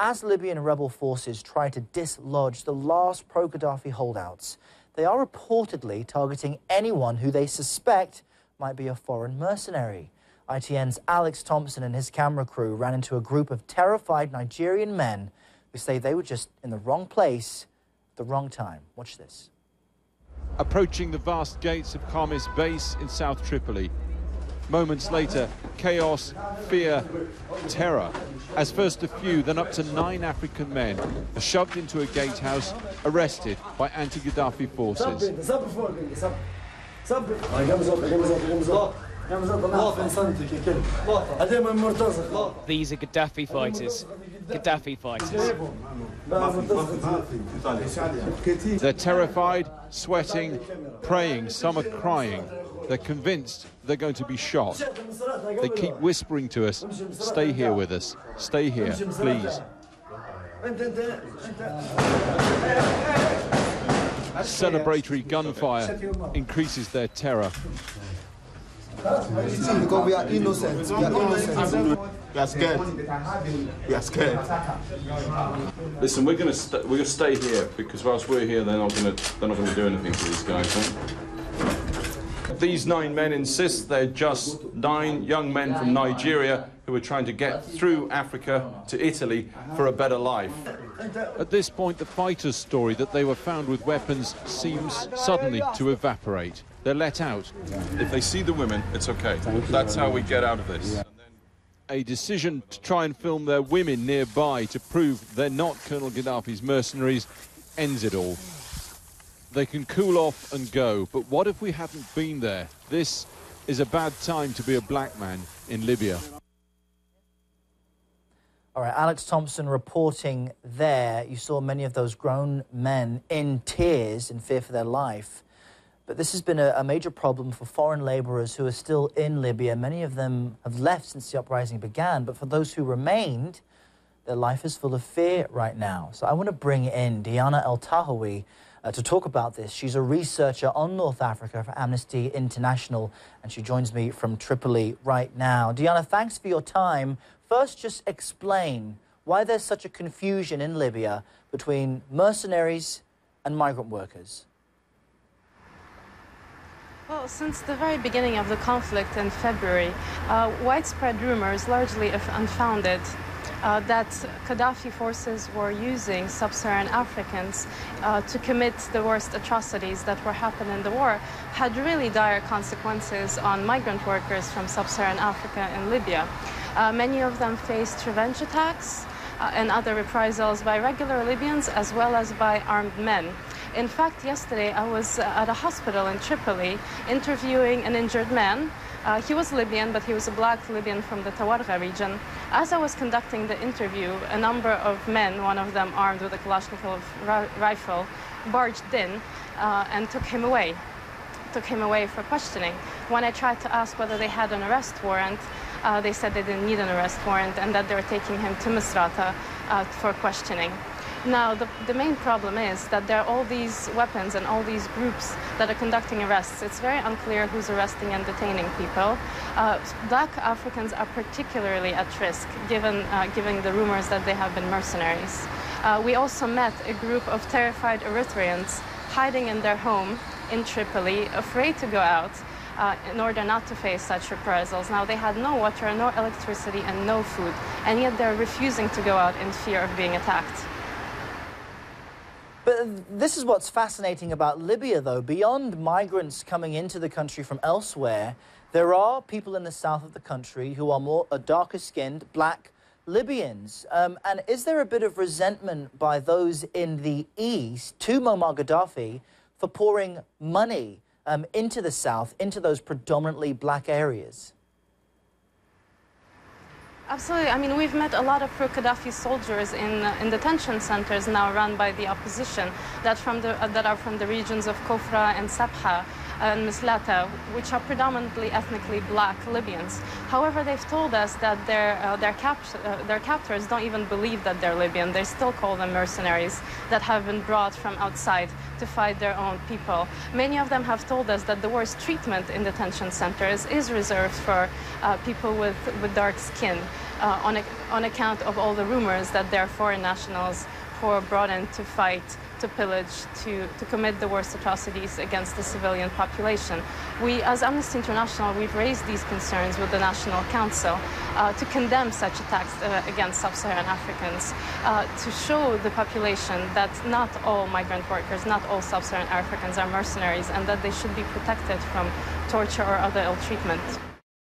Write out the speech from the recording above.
as Libyan rebel forces try to dislodge the last pro-Gaddafi holdouts, they are reportedly targeting anyone who they suspect might be a foreign mercenary. ITN's Alex Thompson and his camera crew ran into a group of terrified Nigerian men who say they were just in the wrong place at the wrong time. Watch this. Approaching the vast gates of Khamis base in South Tripoli. Moments later, chaos, fear, terror, as first a few, then up to 9 African men are shoved into a gatehouse, arrested by anti-Gaddafi forces. These are Gaddafi fighters. Gaddafi fighters. They're terrified, sweating, praying, some are crying. They're convinced they're going to be shot. They keep whispering to us, stay here with us, stay here, please. Celebratory gunfire increases their terror. Because we are innocent. We are innocent. We are scared. We are scared. Listen, we're gonna stay here because whilst we're here, they're not gonna do anything to these guys. Right? These 9 men insist they're just 9 young men from Nigeria who are trying to get through Africa to Italy for a better life. At this point, the fighters' story that they were found with weapons seems suddenly to evaporate. They're let out. If they see the women, it's okay. That's how we get out of this. A decision to try and film their women nearby to prove they're not Colonel Gaddafi's mercenaries ends it all. They can cool off and go, but what if we hadn't been there? This is a bad time to be a black man in Libya. All right, Alex Thompson reporting there. You saw many of those grown men in tears in fear for their life. But this has been a major problem for foreign laborers who are still in Libya. Many of them have left since the uprising began, but for those who remained, their life is full of fear right now. So I want to bring in Diana El-Tahawi to talk about this. She's a researcher on North Africa for Amnesty International, and she joins me from Tripoli right now. Diana, thanks for your time. First, just explain why there's such a confusion in Libya between mercenaries and migrant workers. Well, since the very beginning of the conflict in February, widespread rumors, largely unfounded, that Gaddafi forces were using sub-Saharan Africans to commit the worst atrocities that were happening in the war had really dire consequences on migrant workers from sub-Saharan Africa and Libya. Many of them faced revenge attacks and other reprisals by regular Libyans as well as by armed men. In fact, yesterday I was at a hospital in Tripoli interviewing an injured man. He was Libyan, but he was a black Libyan from the Tawarga region. As I was conducting the interview, a number of men, one of them armed with a Kalashnikov rifle, barged in and took him away for questioning. When I tried to ask whether they had an arrest warrant, they said they didn't need an arrest warrant and that they were taking him to Misrata for questioning. Now, the main problem is that there are all these weapons and all these groups that are conducting arrests. It's very unclear who's arresting and detaining people. Black Africans are particularly at risk, given the rumors that they have been mercenaries. We also met a group of terrified Eritreans hiding in their home in Tripoli, afraid to go out in order not to face such reprisals. Now, they had no water, no electricity, and no food, and yet they're refusing to go out in fear of being attacked. But this is what's fascinating about Libya, though. Beyond migrants coming into the country from elsewhere, there are people in the south of the country who are more darker-skinned, black Libyans. And is there a bit of resentment by those in the east to Muammar Gaddafi for pouring money into the south, into those predominantly black areas? Absolutely. I mean, we've met a lot of pro-Gaddafi soldiers in detention centers now run by the opposition that are from the regions of Kofra and Sabha and Mislata, which are predominantly ethnically black Libyans. However, they've told us that their captors don't even believe that they're Libyan. They still call them mercenaries that have been brought from outside to fight their own people. Many of them have told us that the worst treatment in detention centers is reserved for people with dark skin. on account of all the rumors that they're foreign nationals who are brought in to fight, to pillage, to commit the worst atrocities against the civilian population. We, as Amnesty International, we've raised these concerns with the National Council to condemn such attacks against sub-Saharan Africans, to show the population that not all migrant workers, not all sub-Saharan Africans are mercenaries, and that they should be protected from torture or other ill treatment.